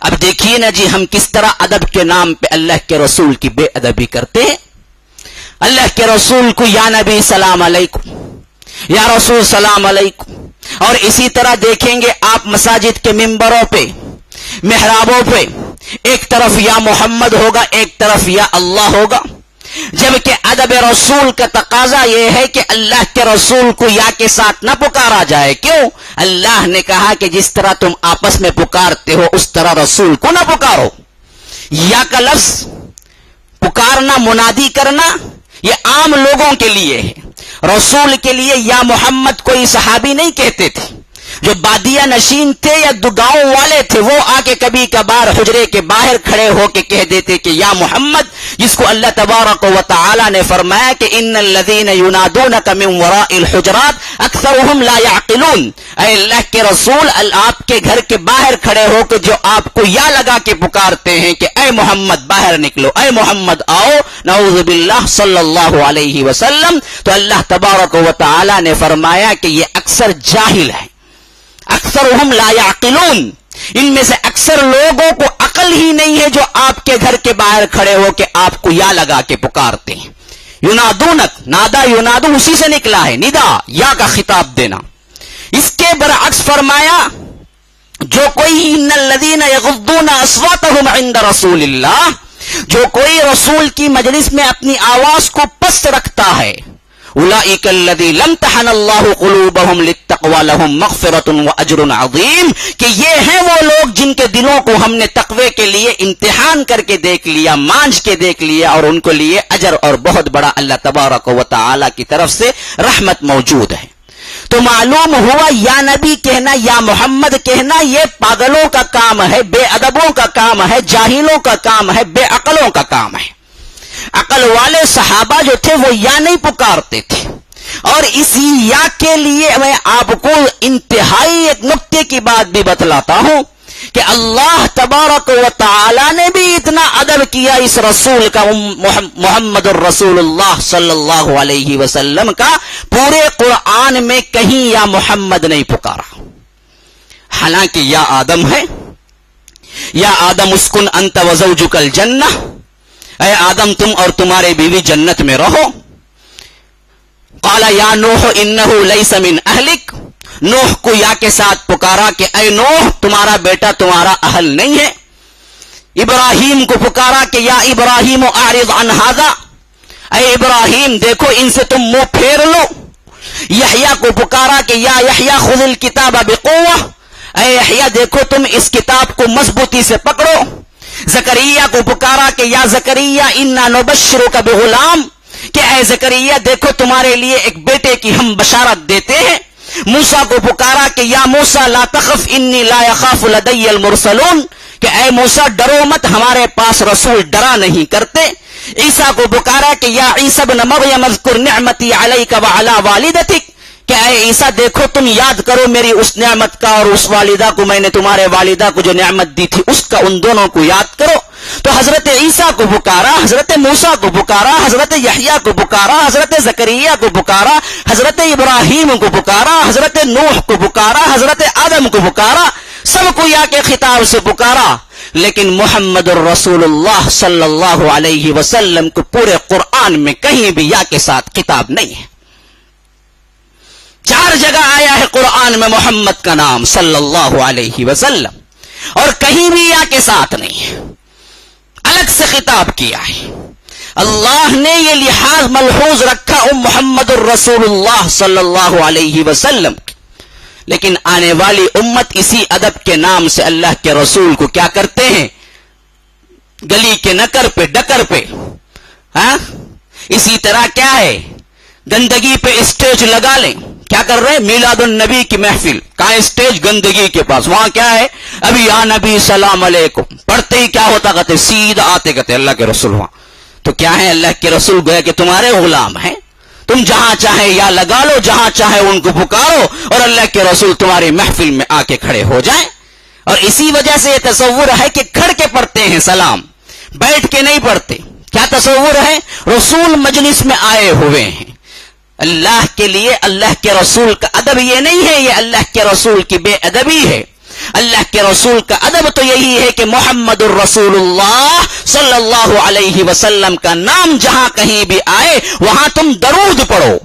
اب دیکھیے نا جی ہم کس طرح ادب کے نام پہ اللہ کے رسول کی بے ادبی کرتے ہیں. اللہ کے رسول کو یا نبی سلام علیکم، یا رسول سلام علیکم. اور اسی طرح دیکھیں گے آپ مساجد کے ممبروں پہ، محرابوں پہ، ایک طرف یا محمد ہوگا، ایک طرف یا اللہ ہوگا. جبکہ ادب رسول کا تقاضا یہ ہے کہ اللہ کے رسول کو یا کے ساتھ نہ پکارا جائے. کیوں؟ اللہ نے کہا کہ جس طرح تم آپس میں پکارتے ہو اس طرح رسول کو نہ پکارو. یا کا لفظ پکارنا، منادی کرنا، یہ عام لوگوں کے لیے ہے. رسول کے لیے یا محمد کوئی صحابی نہیں کہتے تھے. جو بادیہ نشین تھے یا گاؤں والے تھے وہ آ کے کبھی کبھار حجرے کے باہر کھڑے ہو کے کہہ دیتے کہ یا محمد، جس کو اللہ تبارک و تعالی نے فرمایا کہ ان الذین ینادونک من وراء الحجرات اکثرهم لا یعقلون. اے اللہ کے رسول، آپ کے گھر کے باہر کھڑے ہو کے جو آپ کو یا لگا کے پکارتے ہیں کہ اے محمد باہر نکلو، اے محمد آؤ، نعوذ باللہ صلی اللہ علیہ وسلم، تو اللہ تبارک و تعالی نے فرمایا کہ یہ اکثر جاہل ہے. اکثرهم لا یعقلون، ان میں سے اکثر لوگوں کو عقل ہی نہیں ہے جو آپ کے گھر کے باہر کھڑے ہو کے آپ کو یا لگا کے پکارتے ہیں. ینادونک، نادا ینادو اسی سے نکلا ہے، ندا یا کا خطاب دینا. اس کے برعکس فرمایا جو کوئی ان الذین یغضون اصواتهم عند رسول اللہ، جو کوئی رسول کی مجلس میں اپنی آواز کو پست رکھتا ہے، اولئک الذین امتحن اللہ قلوبہم للتقوی لہم مغفرۃ واجر عظیم، کہ یہ ہیں وہ لوگ جن کے دلوں کو ہم نے تقوی کے لیے امتحان کر کے دیکھ لیا، مانج کے دیکھ لیا، اور ان کو لیے اجر اور بہت بڑا اللہ تبارک و تعالی کی طرف سے رحمت موجود ہے. تو معلوم ہوا یا نبی کہنا، یا محمد کہنا یہ پاگلوں کا کام ہے، بے ادبوں کا کام ہے، جاہلوں کا کام ہے، بے عقلوں کا کام ہے. عقل والے صحابہ جو تھے وہ یا نہیں پکارتے تھے. اور اسی یا کے لیے میں آپ کو انتہائی ایک نکتے کی بات بھی بتلاتا ہوں کہ اللہ تبارک و تعالی نے بھی اتنا ادب کیا اس رسول کا، محمد الرسول اللہ صلی اللہ علیہ وسلم کا. پورے قرآن میں کہیں یا محمد نہیں پکارا. حالانکہ یا آدم ہے، یا آدم اسکن انت وزوجک الجنہ، اے آدم تم اور تمہارے بیوی جنت میں رہو. قال یا نوح انہ لیس من اہلک، نوح کو یا کے ساتھ پکارا کہ اے نوح تمہارا بیٹا تمہارا اہل نہیں ہے. ابراہیم کو پکارا کہ یا ابراہیم اعرض عن ھذا، اے ابراہیم دیکھو ان سے تم منہ پھیر لو. یحییٰ کو پکارا کہ یا یحییٰ خذ الکتاب بقوہ، اے یحییٰ دیکھو تم اس کتاب کو مضبوطی سے پکڑو. زکریا کو پکارا کہ یا زکریا انا نبشرک بغلام، کہ اے زکریا دیکھو تمہارے لیے ایک بیٹے کی ہم بشارت دیتے ہیں. موسیٰ کو پکارا کہ یا موسیٰ لا تخف انی لا یخاف لدی المرسلون، کہ اے موسیٰ ڈرو مت، ہمارے پاس رسول ڈرا نہیں کرتے. عیسیٰ کو پکارا کہ یا عیسی ابن مریم اذکر نعمتی علیک وعلی والدتک، کہ اے عیسیٰ دیکھو تم یاد کرو میری اس نعمت کا اور اس والدہ کو، میں نے تمہارے والدہ کو جو نعمت دی تھی اس کا، ان دونوں کو یاد کرو. تو حضرت عیسیٰ کو پکارا، حضرت موسیٰ کو پکارا، حضرت یحییٰ کو پکارا، حضرت زکریا کو پکارا، حضرت ابراہیم کو پکارا، حضرت نوح کو پکارا، حضرت آدم کو پکارا، سب کو یا کے خطاب سے پکارا. لیکن محمد الرسول اللہ صلی اللہ علیہ وسلم کو پورے قرآن میں کہیں بھی یا کے ساتھ خطاب نہیں ہے. 4 جگہ آیا ہے قرآن میں محمد کا نام صلی اللہ علیہ وسلم، اور کہیں بھی یا کے ساتھ نہیں ہے، الگ سے خطاب کیا ہے. اللہ نے یہ لحاظ ملحوظ رکھا محمد الرسول اللہ صلی اللہ علیہ وسلم. لیکن آنے والی امت اسی ادب کے نام سے اللہ کے رسول کو کیا کرتے ہیں؟ گلی کے نکر پہ ڈکر پہ، ہاں اسی طرح کیا ہے گندگی پہ اسٹیج لگا لیں. کیا کر رہے ہیں؟ میلاد النبی کی محفل، کہاں اسٹیج گندگی کے پاس، وہاں کیا ہے ابھی یا نبی سلام علیکم پڑھتے ہی کیا ہوتا کہتے سیدھا آتے کہتے اللہ کے رسول. وہاں تو کیا ہے اللہ کے رسول گویا کہ تمہارے غلام ہیں، تم جہاں چاہے یا لگا لو، جہاں چاہے ان کو پکارو، اور اللہ کے رسول تمہاری محفل میں آ کے کھڑے ہو جائیں. اور اسی وجہ سے یہ تصور ہے کہ کھڑ کے پڑھتے ہیں سلام، بیٹھ کے نہیں پڑھتے. کیا تصور ہے؟ رسول مجلس میں آئے ہوئے ہیں. اللہ کے لیے اللہ کے رسول کا ادب یہ نہیں ہے، یہ اللہ کے رسول کی بے ادبی ہے. اللہ کے رسول کا ادب تو یہی ہے کہ محمد الرسول اللہ صلی اللہ علیہ وسلم کا نام جہاں کہیں بھی آئے وہاں تم درود پڑھو.